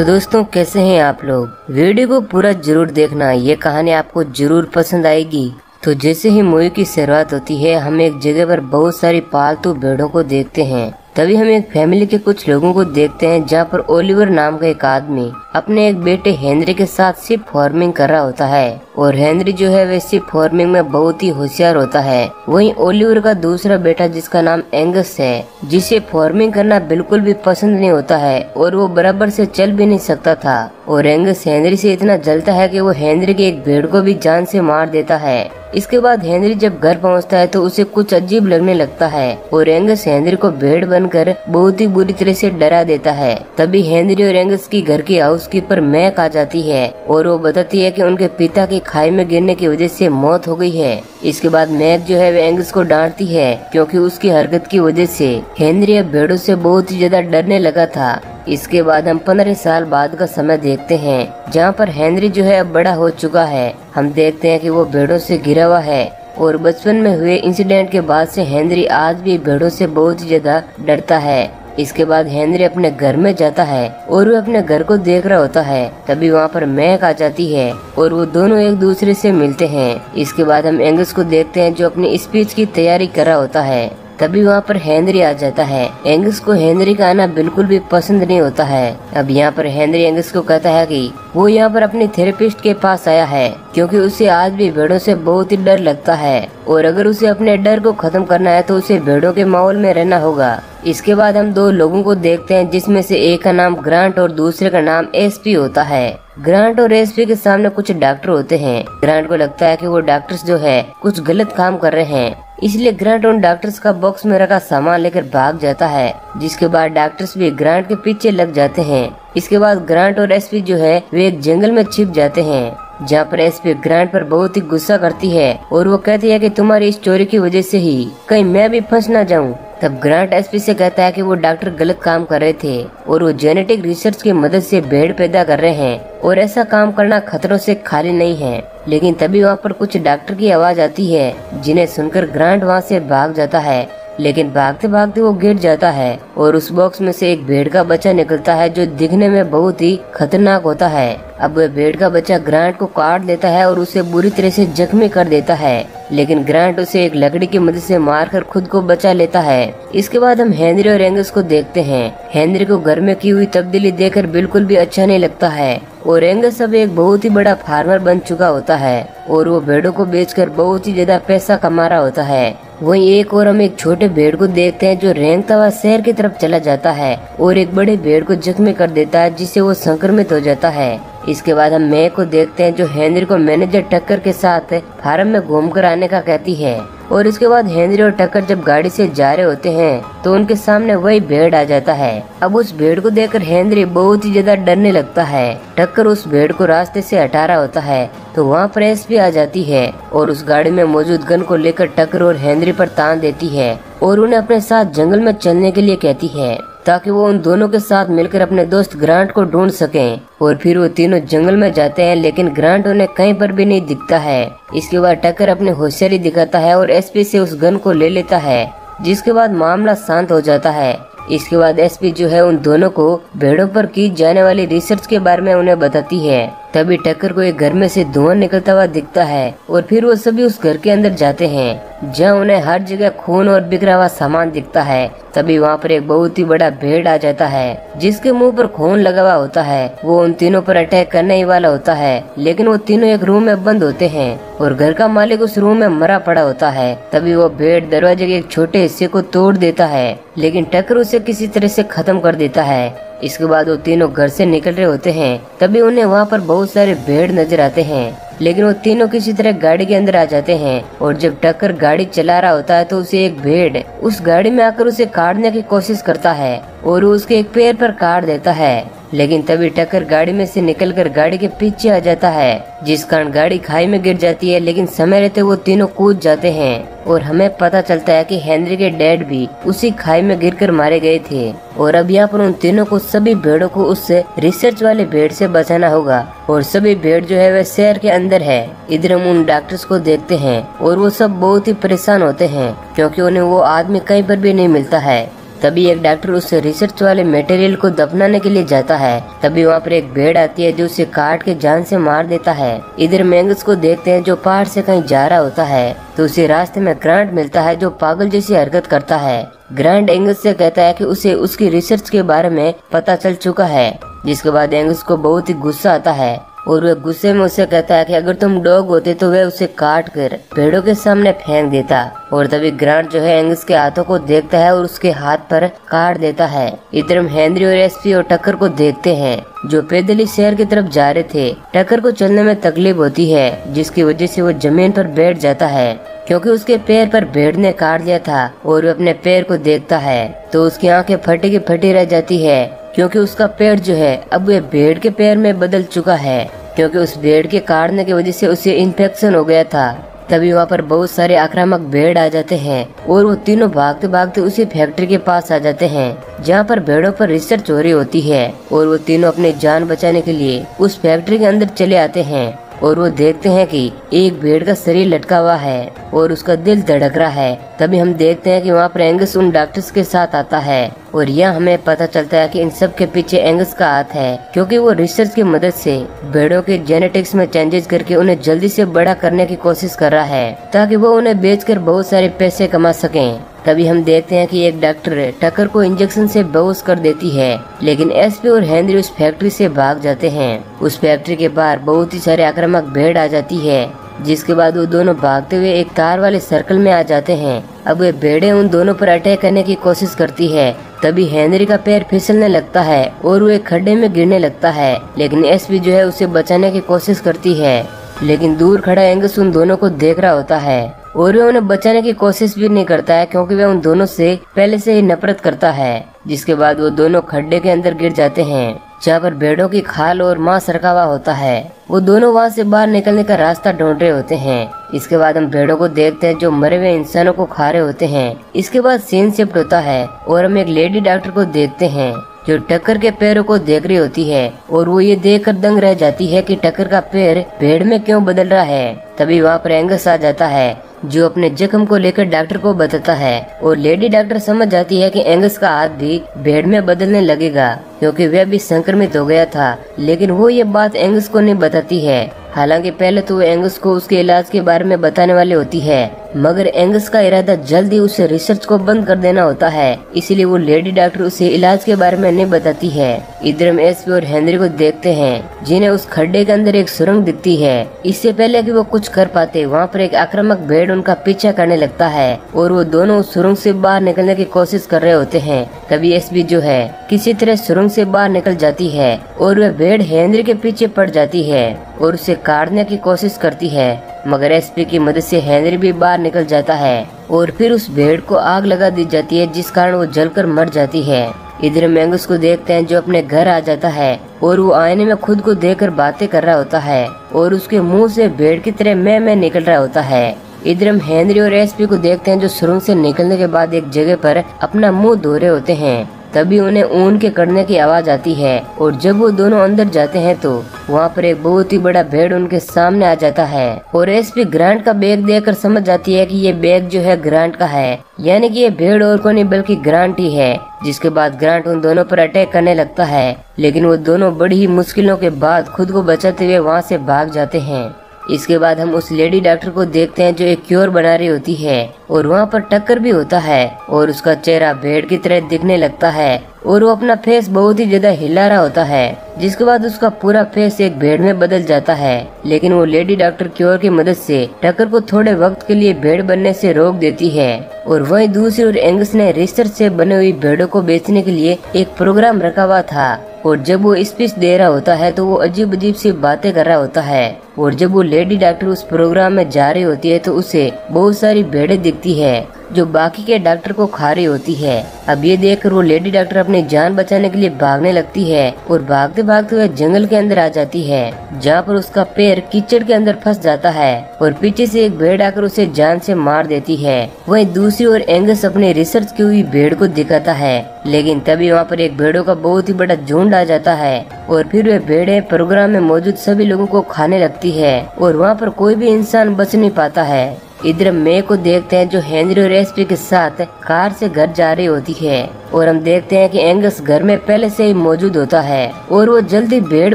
तो दोस्तों कैसे हैं आप लोग। वीडियो को पूरा जरूर देखना, ये कहानी आपको जरूर पसंद आएगी। तो जैसे ही मूवी की शुरुआत होती है हम एक जगह पर बहुत सारी पालतू भेड़ों को देखते हैं। तभी हम एक फैमिली के कुछ लोगों को देखते हैं जहाँ पर ओलिवर नाम का एक आदमी अपने एक बेटे हेनरी के साथ शिप फार्मिंग कर रहा होता है। और हेनरी जो है वह शिप फार्मिंग में बहुत ही होशियार होता है। वहीं ओलिवर का दूसरा बेटा जिसका नाम एंगस है, जिसे फार्मिंग करना बिल्कुल भी पसंद नहीं होता है और वो बराबर से चल भी नहीं सकता था। और एंगस हेनरी से इतना जलता है कि वो हेनरी के एक भेड़ को भी जान से मार देता है। इसके बाद हेनरी जब घर पहुंचता है तो उसे कुछ अजीब लगने लगता है और एंगस हेनरी को भेड़ बनकर बहुत ही बुरी तरह से डरा देता है। तभी हेनरी और एंगस की घर की हाउसकीपर मैक आ जाती है और वो बताती है कि उनके पिता की खाई में गिरने की वजह से मौत हो गई है। इसके बाद मैक जो है वो एंगस को डांटती है क्योंकि उसकी हरकत की वजह से हेनरी अब भेड़ों से बहुत ही ज्यादा डरने लगा था। इसके बाद हम 15 साल बाद का समय देखते हैं जहाँ पर हेनरी जो है अब बड़ा हो चुका है। हम देखते हैं कि वो भेड़ों से घिरा हुआ है और बचपन में हुए इंसिडेंट के बाद से हेनरी आज भी भेड़ों से बहुत ही ज्यादा डरता है। इसके बाद हेनरी अपने घर में जाता है और वो अपने घर को देख रहा होता है। तभी वहाँ पर मैक आ जाती है और वो दोनों एक दूसरे से मिलते हैं। इसके बाद हम एंगस को देखते हैं जो अपनी स्पीच की तैयारी कर रहा होता है। तभी वहाँ पर हेनरी आ जाता है। एंगस को हेनरी का आना बिल्कुल भी पसंद नहीं होता है। अब यहाँ पर हेनरी एंगस को कहता है कि वो यहाँ पर अपने थेरेपिस्ट के पास आया है क्योंकि उसे आज भी भेड़ों से बहुत ही डर लगता है और अगर उसे अपने डर को खत्म करना है तो उसे भेड़ों के माहौल में रहना होगा। इसके बाद हम दो लोगों को देखते हैं जिसमें से एक का नाम ग्रांट और दूसरे का नाम एसपी होता है। ग्रांट और एसपी के सामने कुछ डॉक्टर होते हैं। ग्रांट को लगता है कि वो डॉक्टर्स जो है कुछ गलत काम कर रहे हैं, इसलिए ग्रांट उन डॉक्टर्स का बॉक्स में रखा सामान लेकर भाग जाता है। जिसके बाद डॉक्टर्स भी ग्रांट के पीछे लग जाते हैं। इसके बाद ग्रांट और एसपी जो है वे एक जंगल में छिप जाते हैं जहाँ पर एसपी ग्रांट पर बहुत ही गुस्सा करती है और वो कहती है कि तुम्हारी इस चोरी की वजह से ही कहीं मैं भी फंस ना जाऊँ। तब ग्रांट एसपी से कहता है कि वो डॉक्टर गलत काम कर रहे थे और वो जेनेटिक रिसर्च की मदद से भेड़ पैदा कर रहे हैं और ऐसा काम करना खतरों से खाली नहीं है। लेकिन तभी वहाँ पर कुछ डॉक्टर की आवाज आती है जिन्हें सुनकर ग्रांट वहाँ से भाग जाता है। लेकिन भागते भागते वो गिर जाता है और उस बॉक्स में से एक भेड़ का बच्चा निकलता है जो दिखने में बहुत ही खतरनाक होता है। अब वह भेड़ का बच्चा ग्रांट को काट देता है और उसे बुरी तरह से जख्मी कर देता है। लेकिन ग्रांट उसे एक लकड़ी की मदद से मारकर खुद को बचा लेता है। इसके बाद हम हेनरी और एंगस को देखते हैं। हेनरी को घर में की हुई तब्दीली देखकर बिल्कुल भी अच्छा नहीं लगता है और एंगस अब एक बहुत ही बड़ा फार्मर बन चुका होता है और वो भेड़ों को बेचकर बहुत ही ज्यादा पैसा कमा रहा होता है। वहीं एक और हम एक छोटे भेड़ को देखते हैं जो रेंगता हुआ शहर की तरफ चला जाता है और एक बड़े भेड़ को जख्मी कर देता है जिससे वो संक्रमित हो जाता है। इसके बाद हम मैक को देखते हैं जो हेनरी को मैनेजर टक्कर के साथ फार्म में घूमकर आने का कहती है। और इसके बाद हेनरी और टक्कर जब गाड़ी से जा रहे होते हैं तो उनके सामने वही भेड़ आ जाता है। अब उस भेड़ को देखकर हेनरी बहुत ही ज्यादा डरने लगता है। टक्कर उस भेड़ को रास्ते से हटा रहा होता है तो वहाँ पर एसपी आ जाती है और उस गाड़ी में मौजूद गन को लेकर टक्कर और हेनरी पर तान देती है और उन्हें अपने साथ जंगल में चलने के लिए कहती है ताकि वो उन दोनों के साथ मिलकर अपने दोस्त ग्रांट को ढूंढ सकें। और फिर वो तीनों जंगल में जाते हैं लेकिन ग्रांट उन्हें कहीं पर भी नहीं दिखता है। इसके बाद टक्कर अपनी होशियारी दिखाता है और एसपी से उस गन को ले लेता है जिसके बाद मामला शांत हो जाता है। इसके बाद एसपी जो है उन दोनों को भेड़ों पर की जाने वाली रिसर्च के बारे में उन्हें बताती है। तभी टक्कर को एक घर में से धुआं निकलता हुआ दिखता है और फिर वो सभी उस घर के अंदर जाते हैं जहाँ उन्हें हर जगह खून और बिखरा हुआ सामान दिखता है। तभी वहाँ पर एक बहुत ही बड़ा भेड़ आ जाता है जिसके मुंह पर खून लगा हुआ होता है। वो उन तीनों पर अटैक करने ही वाला होता है लेकिन वो तीनों एक रूम में बंद होते हैं और घर का मालिक उस रूम में मरा पड़ा होता है। तभी वो भेड़ दरवाजे के एक छोटे हिस्से को तोड़ देता है लेकिन टक्कर उसे किसी तरह से खत्म कर देता है। इसके बाद वो तीनों घर से निकल रहे होते हैं तभी उन्हें वहाँ पर बहुत सारे भेड़ नजर आते हैं लेकिन वो तीनों किसी तरह गाड़ी के अंदर आ जाते हैं और जब टक्कर गाड़ी चला रहा होता है तो उसे एक भेड़ उस गाड़ी में आकर उसे काटने की कोशिश करता है और वो उसके एक पैर पर काट देता है। लेकिन तभी टक्कर गाड़ी में से निकलकर गाड़ी के पीछे आ जाता है जिस कारण गाड़ी खाई में गिर जाती है। लेकिन समय रहते वो तीनों कूद जाते हैं और हमें पता चलता है कि हेनरी के डैड भी उसी खाई में गिरकर मारे गए थे। और अब यहाँ पर उन तीनों को सभी भेड़ों को उस रिसर्च वाले भेड़ से बचाना होगा और सभी भेड़ जो है वह शहर के अंदर है। इधर हम उन डॉक्टर्स को देखते हैं और वो सब बहुत ही परेशान होते हैं क्योंकि उन्हें वो आदमी कहीं पर भी नहीं मिलता है। तभी एक डॉक्टर उस रिसर्च वाले मटेरियल को दफनाने के लिए जाता है। तभी वहाँ पर एक भेड़ आती है जो उसे काट के जान से मार देता है। इधर हम एंगस को देखते हैं जो पहाड़ से कहीं जा रहा होता है तो उसे रास्ते में ग्रांट मिलता है जो पागल जैसी हरकत करता है। ग्रांट एंगस से कहता है कि उसे उसकी रिसर्च के बारे में पता चल चुका है, जिसके बाद एंगस को बहुत ही गुस्सा आता है और वह गुस्से में उसे कहता है कि अगर तुम डॉग होते तो वह उसे काट कर भेड़ों के सामने फेंक देता। और तभी ग्रांट जो है एंगस के हाथों को देखता है और उसके हाथ पर काट देता है। इधर हम हेनरी और एसपी और टक्कर को देखते हैं जो पैदल ही शहर की तरफ जा रहे थे। टक्कर को चलने में तकलीफ होती है जिसकी वजह से वो जमीन पर बैठ जाता है क्योंकि उसके पैर पर भेड़ ने काट दिया था। और वो अपने पैर को देखता है तो उसकी आंखें फटी की फटी रह जाती है क्योंकि उसका पैर जो है अब वह भेड़ के पैर में बदल चुका है क्योंकि उस भेड़ के काटने की वजह से उसे इन्फेक्शन हो गया था। तभी वहाँ पर बहुत सारे आक्रामक भेड़ आ जाते हैं और वो तीनों भागते भागते उसी फैक्ट्री के पास आ जाते हैं जहाँ पर भेड़ों पर रिसर्च हो रही होती है। और वो तीनों अपनी जान बचाने के लिए उस फैक्ट्री के अंदर चले आते हैं और वो देखते हैं कि एक भेड़ का शरीर लटका हुआ है और उसका दिल धड़क रहा है। तभी हम देखते हैं कि वहाँ पर एंगस उन डॉक्टर्स के साथ आता है और यह हमें पता चलता है कि इन सब के पीछे एंगस का हाथ है क्योंकि वो रिसर्च की मदद से भेड़ों के जेनेटिक्स में चेंजेस करके उन्हें जल्दी से बड़ा करने की कोशिश कर रहा है ताकि वो उन्हें बेचकर बहुत सारे पैसे कमा सकें। तभी हम देखते हैं कि एक डॉक्टर टक्कर को इंजेक्शन से बेहोश कर देती है, लेकिन एसपी और हेनरी उस फैक्ट्री से भाग जाते हैं। उस फैक्ट्री के बाहर बहुत ही सारे आक्रामक भेड़ आ जाती है, जिसके बाद वो दोनों भागते हुए एक तार वाले सर्कल में आ जाते हैं। अब वे भेड़ें उन दोनों पर अटैक करने की कोशिश करती है। तभी हेनरी का पैर फिसलने लगता है और वो एक खड्डे में गिरने लगता है, लेकिन एसपी जो है उसे बचाने की कोशिश करती है, लेकिन दूर खड़ा एंगस उन दोनों को देख रहा होता है और वे उन्हें बचाने की कोशिश भी नहीं करता है क्योंकि वे उन दोनों से पहले से ही नफरत करता है। जिसके बाद वो दोनों खड्डे के अंदर गिर जाते हैं जहाँ पर भेड़ों की खाल और मांस रखा हुआ होता है। वो दोनों वहाँ से बाहर निकलने का रास्ता ढूंढ रहे होते हैं। इसके बाद हम भेड़ों को देखते हैं जो मरे हुए इंसानों को खा रहे होते हैं। इसके बाद सीन शिफ्ट होता है और हम एक लेडी डॉक्टर को देखते हैं जो टक्कर के पैरों को देख रही होती है और वो ये देखकर दंग रह जाती है कि टक्कर का पैर भेड़ में क्यों बदल रहा है। तभी वहाँ पर एंगस आ जाता है जो अपने जख्म को लेकर डॉक्टर को बताता है और लेडी डॉक्टर समझ जाती है कि एंगस का हाथ भी भेड़ में बदलने लगेगा क्योंकि वह भी संक्रमित हो गया था, लेकिन वो ये बात एंगस को नहीं बताती है। हालांकि पहले तो वो एंगस को उसके इलाज के बारे में बताने वाली होती है, मगर एंगस का इरादा जल्दी उसे रिसर्च को बंद कर देना होता है, इसीलिए वो लेडी डॉक्टर उसे इलाज के बारे में नहीं बताती है। इधर हम एसपी और हेनरी को देखते हैं जिन्हें उस खड्डे के अंदर एक सुरंग दिखती है। इससे पहले कि वो कुछ कर पाते वहाँ पर एक आक्रामक भेड़ उनका पीछा करने लगता है और वो दोनों उस सुरंग से बाहर निकलने की कोशिश कर रहे होते हैं। तभी एसपी जो है किसी तरह सुरंग से बाहर निकल जाती है और वह भेड़ हेनरी के पीछे पड़ जाती है और उसे काटने की कोशिश करती है, मगर एसपी की मदद से हेनरी भी बाहर निकल जाता है और फिर उस भेड़ को आग लगा दी जाती है जिस कारण वो जलकर मर जाती है। इधर हम एंगस को देखते हैं जो अपने घर आ जाता है और वो आईने में खुद को देखकर बातें कर रहा होता है और उसके मुंह से भेड़ की तरह मैं निकल रहा होता है। इधर हम हेनरी और एसपी को देखते हैं जो सुरंग से निकलने के बाद एक जगह पर अपना मुंह धो रहे होते हैं। तभी उन्हें ऊन के कड़ने की आवाज आती है और जब वो दोनों अंदर जाते हैं तो वहाँ पर एक बहुत ही बड़ा भेड़ उनके सामने आ जाता है और एसपी ग्रांट का बैग देखकर समझ जाती है कि ये बैग जो है ग्रांट का है, यानी कि ये भेड़ और को नहीं बल्कि ग्रांट ही है। जिसके बाद ग्रांट उन दोनों पर अटैक करने लगता है, लेकिन वो दोनों बड़ी ही मुश्किलों के बाद खुद को बचाते हुए वहाँ से भाग जाते हैं। इसके बाद हम उस लेडी डॉक्टर को देखते हैं जो एक क्योर बना रही होती है और वहाँ पर टक्कर भी होता है और उसका चेहरा भेड़ की तरह दिखने लगता है और वो अपना फेस बहुत ही ज्यादा हिला रहा होता है। जिसके बाद उसका पूरा फेस एक भेड़ में बदल जाता है, लेकिन वो लेडी डॉक्टर क्योर की मदद से टक्कर को थोड़े वक्त के लिए भेड़ बनने से रोक देती है। और वहीं दूसरी ओर एंगस ने रिसर्च से बनी हुई भेड़ों को बेचने के लिए एक प्रोग्राम रखा हुआ था और जब वो स्पीच दे रहा होता है तो वो अजीब अजीब सी बातें कर रहा होता है और जब वो लेडी डॉक्टर उस प्रोग्राम में जा रही होती है तो उसे बहुत सारी भेड़ें दिखती है जो बाकी के डॉक्टर को खा रही होती है। अब ये देखकर वो लेडी डॉक्टर अपनी जान बचाने के लिए भागने लगती है और भागते भागते वह जंगल के अंदर आ जाती है जहाँ पर उसका पैर कीचड़ के अंदर फंस जाता है और पीछे से एक भेड़ आकर उसे जान से मार देती है। वहीं दूसरी ओर एंगस अपने रिसर्च की हुई भेड़ को दिखाता है, लेकिन तभी वहाँ पर एक भेड़ों का बहुत ही बड़ा झुंड आ जाता है और फिर वे भेड़ें प्रोग्राम में मौजूद सभी लोगों को खाने लगती है और वहाँ पर कोई भी इंसान बच नहीं पाता है। इधर मे को देखते हैं जो हेनरी और एसपी के साथ कार से घर जा रही होती है और हम देखते हैं कि एंगस घर में पहले से ही मौजूद होता है और वो जल्दी भेड़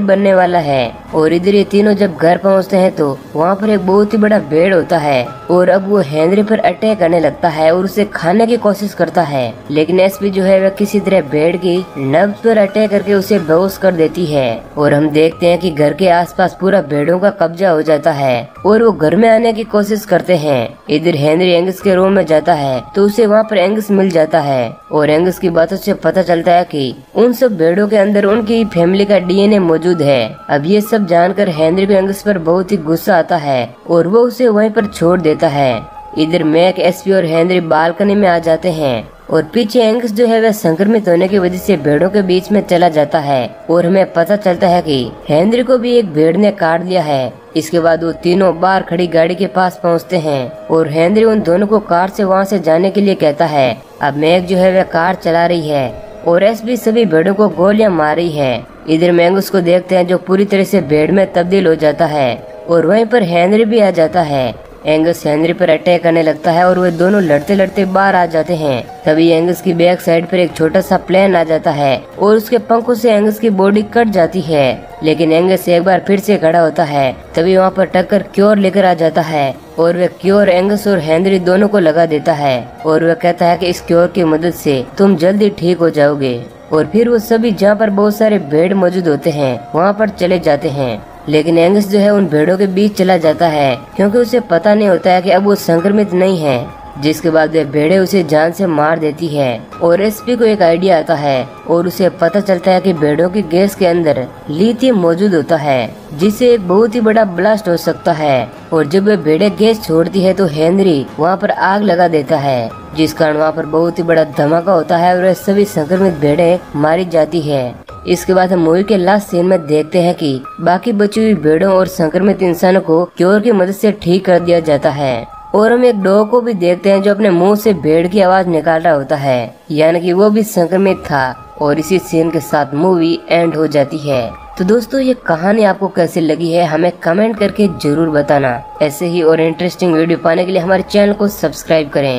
बनने वाला है। और इधर ये तीनों जब घर पहुंचते हैं तो वहाँ पर एक बहुत ही बड़ा भेड़ होता है और अब वो हेनरी पर अटैक करने लगता है और उसे खाने की कोशिश करता है। लेकिन एसपी जो है वह किसी तरह भेड़ की नब्ज पर अटैक करके उसे बेहोश कर देती है। और हम देखते हैं कि घर के आसपास पूरा भेड़ों का कब्जा हो जाता है और वो घर में आने की कोशिश करते हैं। इधर हेनरी एंगस के रूम में जाता है तो उसे वहाँ पर एंगस मिल जाता है और एंगस की बातों से पता चलता है कि उन सब भेड़ों के अंदर उनकी फैमिली का डीएनए मौजूद है। अब ये सब जानकर हेनरी को एंगस पर बहुत ही गुस्सा आता है और वो उसे वहीं पर छोड़ देता है। इधर मैक, एसपी और हेनरी बालकनी में आ जाते हैं और पीछे एंगस जो है वह संक्रमित होने की वजह से भेड़ों के बीच में चला जाता है और हमें पता चलता है कि हेनरी को भी एक भेड़ ने काट दिया है। इसके बाद वो तीनों बाहर खड़ी गाड़ी के पास पहुंचते हैं और हेनरी उन दोनों को कार से वहां से जाने के लिए कहता है। अब मैक जो है वह कार चला रही है और एसपी सभी भेड़ों को गोलियां मार रही है। इधर मैंगस को देखते हैं जो पूरी तरह से भेड़ में तब्दील हो जाता है और वहीं पर हेनरी भी आ जाता है। एंगस हेनरी पर अटैक करने लगता है और वे दोनों लड़ते लड़ते बाहर आ जाते हैं। तभी एंगस की बैक साइड पर एक छोटा सा प्लेन आ जाता है और उसके पंखों से एंगस की बॉडी कट जाती है। लेकिन एंगस एक बार फिर से खड़ा होता है। तभी वहाँ पर टक्कर क्योर लेकर आ जाता है और वह क्योर एंगस और हेनरी दोनों को लगा देता है और वह कहता है कि इस क्योर की मदद से तुम जल्दी ठीक हो जाओगे। और फिर वो सभी जहाँ पर बहुत सारे भेड़ मौजूद होते हैं वहाँ पर चले जाते हैं। लेकिन एंगस जो है उन भेड़ों के बीच चला जाता है क्योंकि उसे पता नहीं होता है कि अब वो संक्रमित नहीं है। जिसके बाद वे भेड़े उसे जान से मार देती है और एसपी को एक आइडिया आता है और उसे पता चलता है कि भेड़ों की गैस के अंदर लिथियम मौजूद होता है जिससे एक बहुत ही बड़ा ब्लास्ट हो सकता है। और जब वे भेड़े गैस छोड़ती है तो हेनरी वहाँ पर आग लगा देता है जिस कारण वहाँ पर बहुत ही बड़ा धमाका होता है और वे सभी संक्रमित भेड़े मारी जाती है। इसके बाद हम मूवी के लास्ट सीन में देखते हैं कि बाकी बची हुई भेड़ों और संक्रमित इंसानों को क्योर की मदद से ठीक कर दिया जाता है। और हम एक डॉग को भी देखते हैं जो अपने मुंह से भेड़ की आवाज निकाल रहा होता है, यानी कि वो भी संक्रमित था। और इसी सीन के साथ मूवी एंड हो जाती है। तो दोस्तों ये कहानी आपको कैसी लगी है हमें कमेंट करके जरूर बताना। ऐसे ही और इंटरेस्टिंग वीडियो पाने के लिए हमारे चैनल को सब्सक्राइब करें।